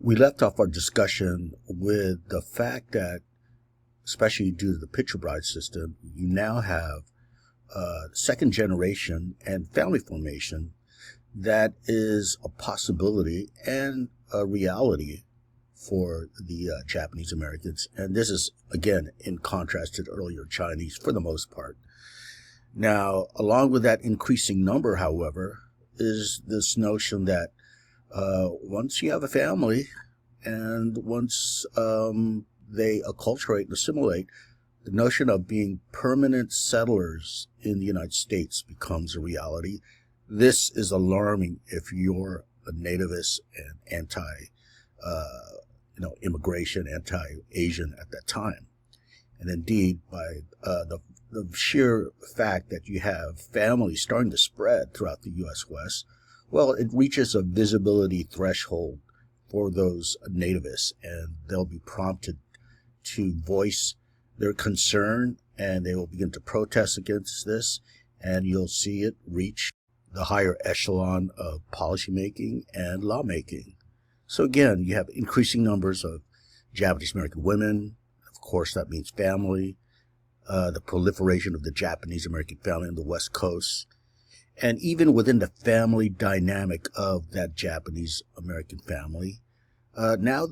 We left off our discussion with the fact that, especially due to the Pitcher Bride system, you now have second generation and family formation that is a possibility and a reality for the Japanese Americans. And this is, again, in contrast to the earlier Chinese for the most part. Now, along with that increasing number, however, is this notion that once you have a family and once they acculturate and assimilate, the notion of being permanent settlers in the United States becomes a reality. This is alarming if you're a nativist and immigration, anti-Asian at that time. And indeed, by the sheer fact that you have families starting to spread throughout the U.S. West, well, it reaches a visibility threshold for those nativists, and they'll be prompted to voice their concern, and they will begin to protest against this, and you'll see it reach the higher echelon of policymaking and lawmaking. So again, you have increasing numbers of Japanese American women. Of course, that means family, the proliferation of the Japanese American family on the West Coast, and even within the family dynamic of that Japanese American family, now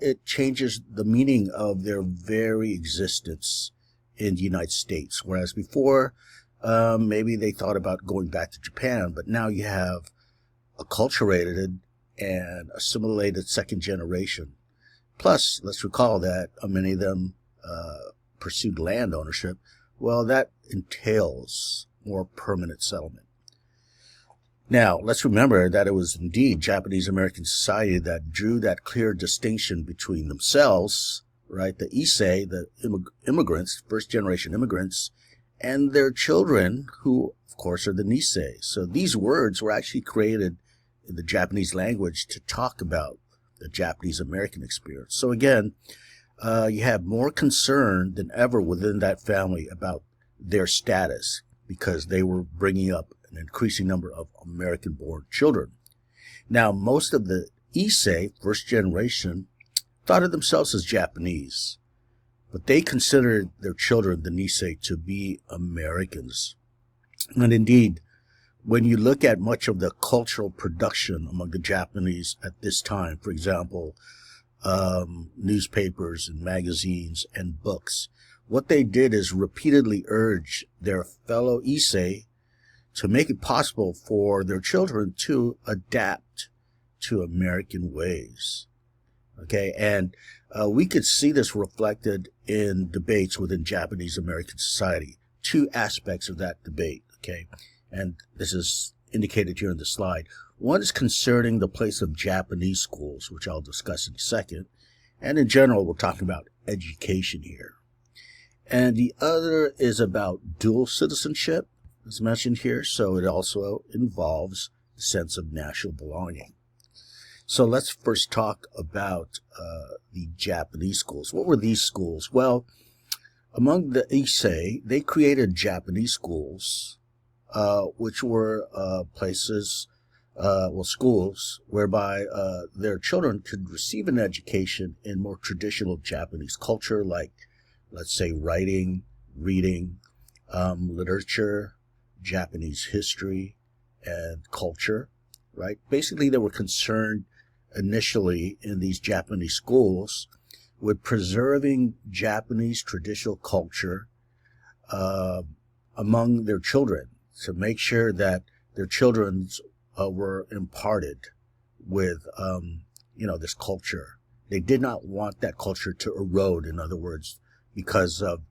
it changes the meaning of their very existence in the United States. Whereas before, maybe they thought about going back to Japan, but now you have acculturated and assimilated second generation. Plus, let's recall that many of them pursued land ownership. Well, that entails more permanent settlement. Now, let's remember that it was indeed Japanese American society that drew that clear distinction between themselves, right, the Issei, the immigrants, first generation immigrants, and their children, who, of course, are the Nisei. So these words were actually created in the Japanese language to talk about the Japanese American experience. So again, you have more concern than ever within that family about their status because they were bringing up an increasing number of American-born children. Now, most of the Issei, first generation, thought of themselves as Japanese, but they considered their children, the Nisei, to be Americans. And indeed, when you look at much of the cultural production among the Japanese at this time, for example, newspapers and magazines and books, what they did is repeatedly urge their fellow Issei to make it possible for their children to adapt to American ways. Okay, and we could see this reflected in debates within Japanese American society. Two aspects of that debate, okay, and this is indicated here in the slide. One is concerning the place of Japanese schools, which I'll discuss in a second, and in general, we're talking about education here. And the other is about dual citizenship, as mentioned here, so it also involves the sense of national belonging. So let's first talk about the Japanese schools. What were these schools? Well, among the Issei, they created Japanese schools, which were places, schools, whereby their children could receive an education in more traditional Japanese culture, like, let's say, writing, reading, literature, Japanese history, and culture, right? Basically, they were concerned initially in these Japanese schools with preserving Japanese traditional culture among their children to make sure that their children were imparted with, this culture. They did not want that culture to erode, in other words, because of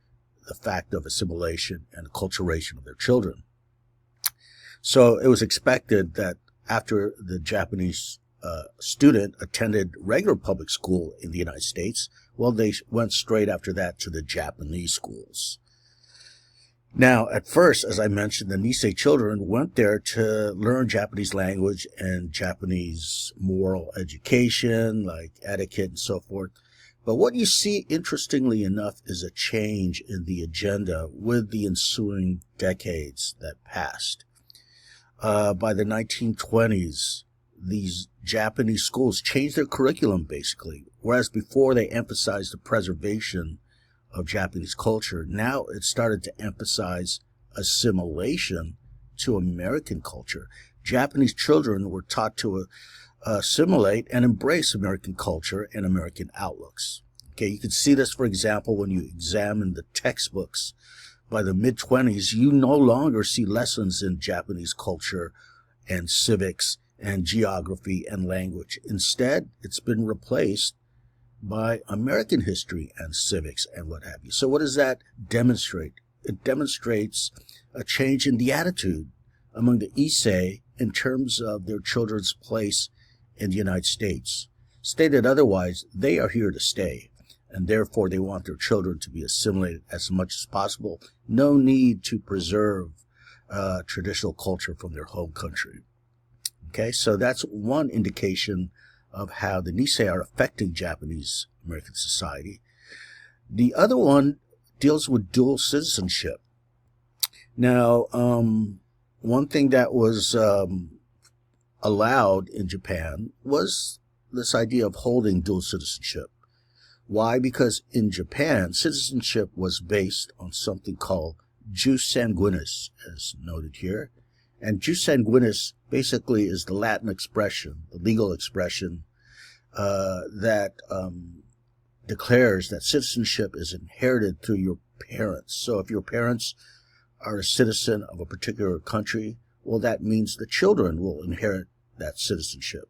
the fact of assimilation and acculturation of their children. So it was expected that after the Japanese student attended regular public school in the United States, well, they went straight after that to the Japanese schools. Now, at first, as I mentioned, the Nisei children went there to learn Japanese language and Japanese moral education, like etiquette and so forth. But what you see, interestingly enough, is a change in the agenda with the ensuing decades that passed. By the 1920s, these Japanese schools changed their curriculum basically. Whereas before they emphasized the preservation of Japanese culture, now it started to emphasize assimilation to American culture. Japanese children were taught to assimilate and embrace American culture and American outlooks. Okay, you can see this, for example, when you examine the textbooks. By the mid-20s, you no longer see lessons in Japanese culture and civics and geography and language. Instead, it's been replaced by American history and civics and what have you. So what does that demonstrate? It demonstrates a change in the attitude among the Issei in terms of their children's place in the United States. Stated otherwise, they are here to stay, and therefore they want their children to be assimilated as much as possible. No need to preserve traditional culture from their home country. Okay, so that's one indication of how the Nisei are affecting Japanese American society. The other one deals with dual citizenship. Now, one thing that was allowed in Japan was this idea of holding dual citizenship. Why? Because in Japan, citizenship was based on something called jus sanguinis, as noted here. And jus sanguinis basically is the Latin expression, the legal expression that declares that citizenship is inherited through your parents. So if your parents are a citizen of a particular country, well, that means the children will inherit that citizenship.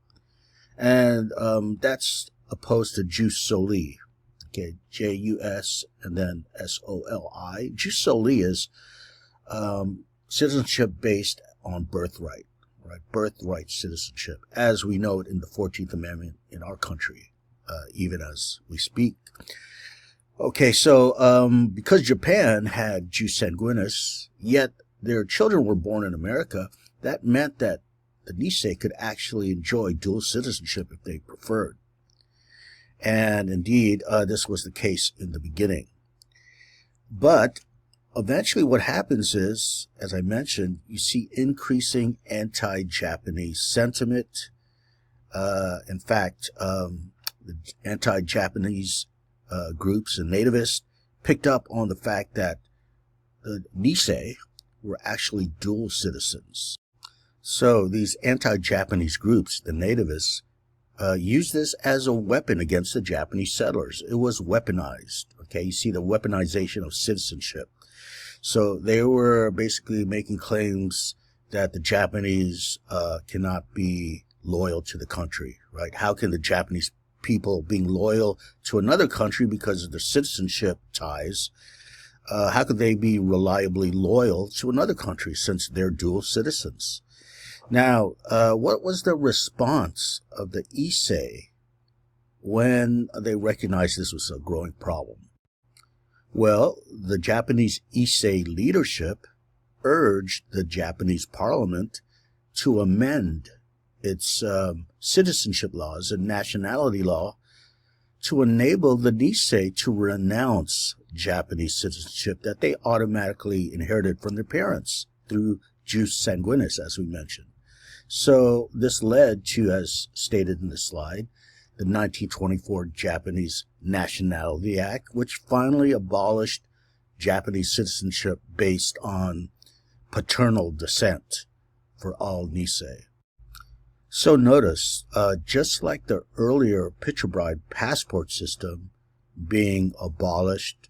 And that's opposed to jus soli. Okay, J-U-S and then S-O-L-I. Jus soli is citizenship based on birthright, right? Birthright citizenship, as we know it in the 14th Amendment in our country, even as we speak. Okay, so because Japan had jus sanguinis, yet their children were born in America, that meant that the Nisei could actually enjoy dual citizenship if they preferred. And indeed, this was the case in the beginning. But eventually what happens is, as I mentioned, you see increasing anti-Japanese sentiment. In fact, the anti-Japanese groups and nativists picked up on the fact that the Nisei were actually dual citizens. So these anti-Japanese groups, the nativists, used this as a weapon against the Japanese settlers. It was weaponized. Okay, you see the weaponization of citizenship. So they were basically making claims that the Japanese cannot be loyal to the country, right? How can the Japanese people being loyal to another country because of their citizenship ties, how could they be reliably loyal to another country since they're dual citizens? Now, what was the response of the Issei when they recognized this was a growing problem? Well, the Japanese Issei leadership urged the Japanese parliament to amend its citizenship laws and nationality law to enable the Nisei to renounce Japanese citizenship that they automatically inherited from their parents through jus sanguinis, as we mentioned. So this led to, as stated in the slide, the 1924 Japanese Nationality Act, which finally abolished Japanese citizenship based on paternal descent for all Nisei. So notice, just like the earlier picture bride passport system being abolished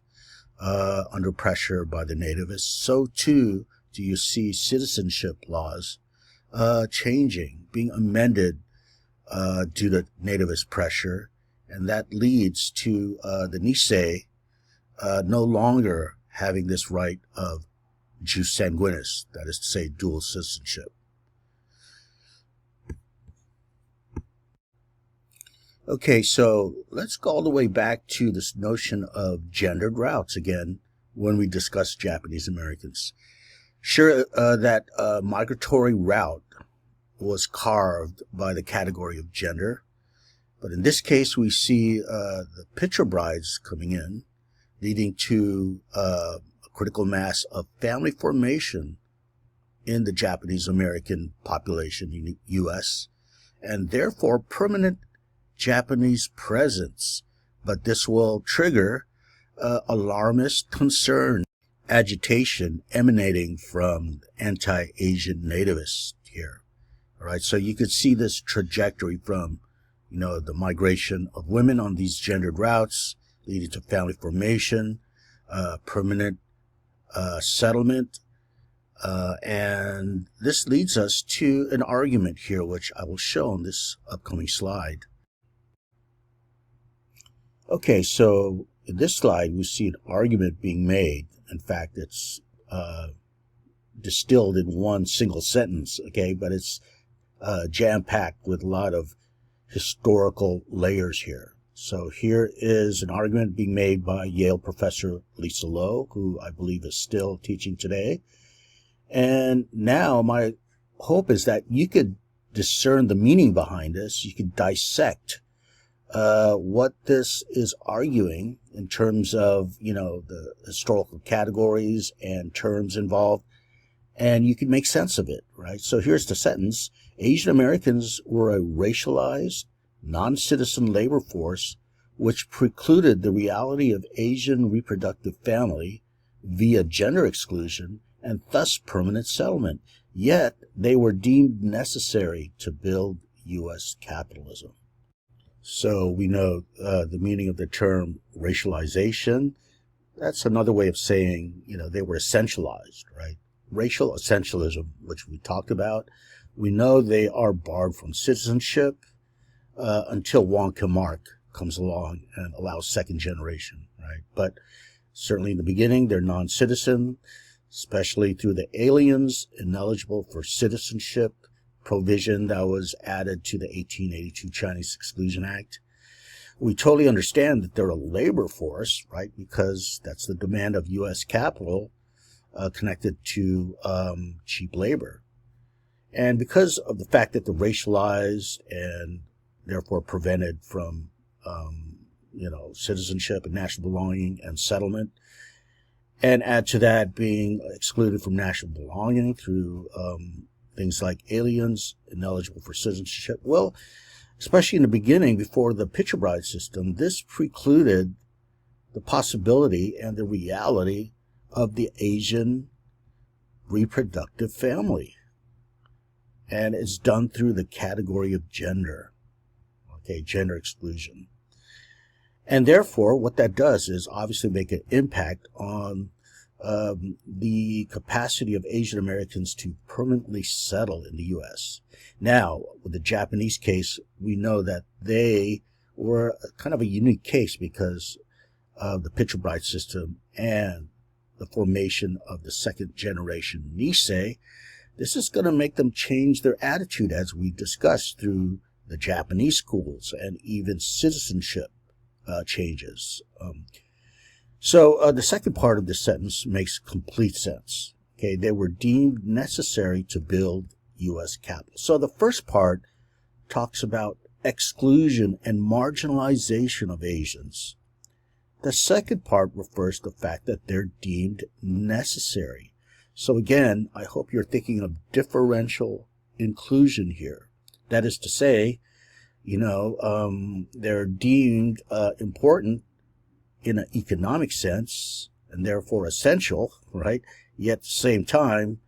under pressure by the nativists, so too do you see citizenship laws changing, being amended due to nativist pressure, and that leads to the Nisei no longer having this right of jus sanguinis, that is to say, dual citizenship. Okay, so let's go all the way back to this notion of gendered routes again when we discuss Japanese Americans. Sure, that migratory route was carved by the category of gender, but in this case we see the picture brides coming in, leading to a critical mass of family formation in the Japanese American population in the U.S., and therefore permanent Japanese presence. But this will trigger alarmist concern, agitation emanating from anti-Asian nativists here. All right, so you could see this trajectory from, the migration of women on these gendered routes, leading to family formation, permanent settlement, and this leads us to an argument here, which I will show on this upcoming slide. Okay, so in this slide, we see an argument being made. In fact, it's distilled in one single sentence, okay, but it's jam-packed with a lot of historical layers here. So here is an argument being made by Yale professor Lisa Lowe, who I believe is still teaching today. And now my hope is that you could discern the meaning behind this. You could dissect what this is arguing in terms of, the historical categories and terms involved, and you can make sense of it, right? So here's the sentence. Asian Americans were a racialized, non-citizen labor force which precluded the reality of Asian reproductive family via gender exclusion and thus permanent settlement. Yet they were deemed necessary to build U.S. capitalism. So we know the meaning of the term racialization. That's another way of saying, they were essentialized, right? Racial essentialism, which we talked about. We know they are barred from citizenship until Wong Kim Ark comes along and allows second generation, right? But certainly in the beginning, they're non-citizen, especially through the aliens ineligible for citizenship provision that was added to the 1882 Chinese Exclusion Act. We totally understand that they're a labor force, right? Because that's the demand of U.S. capital connected to cheap labor. And because of the fact that they're racialized and therefore prevented from, citizenship and national belonging and settlement, and add to that being excluded from national belonging through things like aliens ineligible for citizenship. Well, especially in the beginning, before the Pitcher Bride system, this precluded the possibility and the reality of the Asian reproductive family. And it's done through the category of gender, okay, gender exclusion. And therefore, what that does is obviously make an impact on the capacity of Asian Americans to permanently settle in the U.S. Now, with the Japanese case, we know that they were kind of a unique case because of the Pitcher Bride system and the formation of the second generation Nisei. This is going to make them change their attitude, as we discussed, through the Japanese schools and even citizenship changes. So the second part of this sentence makes complete sense. Okay, they were deemed necessary to build U.S. capital. So the first part talks about exclusion and marginalization of Asians. The second part refers to the fact that they're deemed necessary. So again, I hope you're thinking of differential inclusion here. That is to say, they're deemed important in an economic sense and therefore essential, right? Yet at the same time,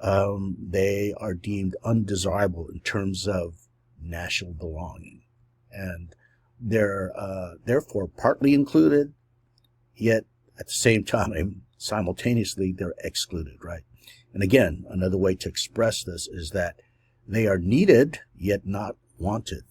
they are deemed undesirable in terms of national belonging. And they're therefore partly included, yet at the same time, simultaneously, they're excluded, right? And again, another way to express this is that they are needed, yet not wanted.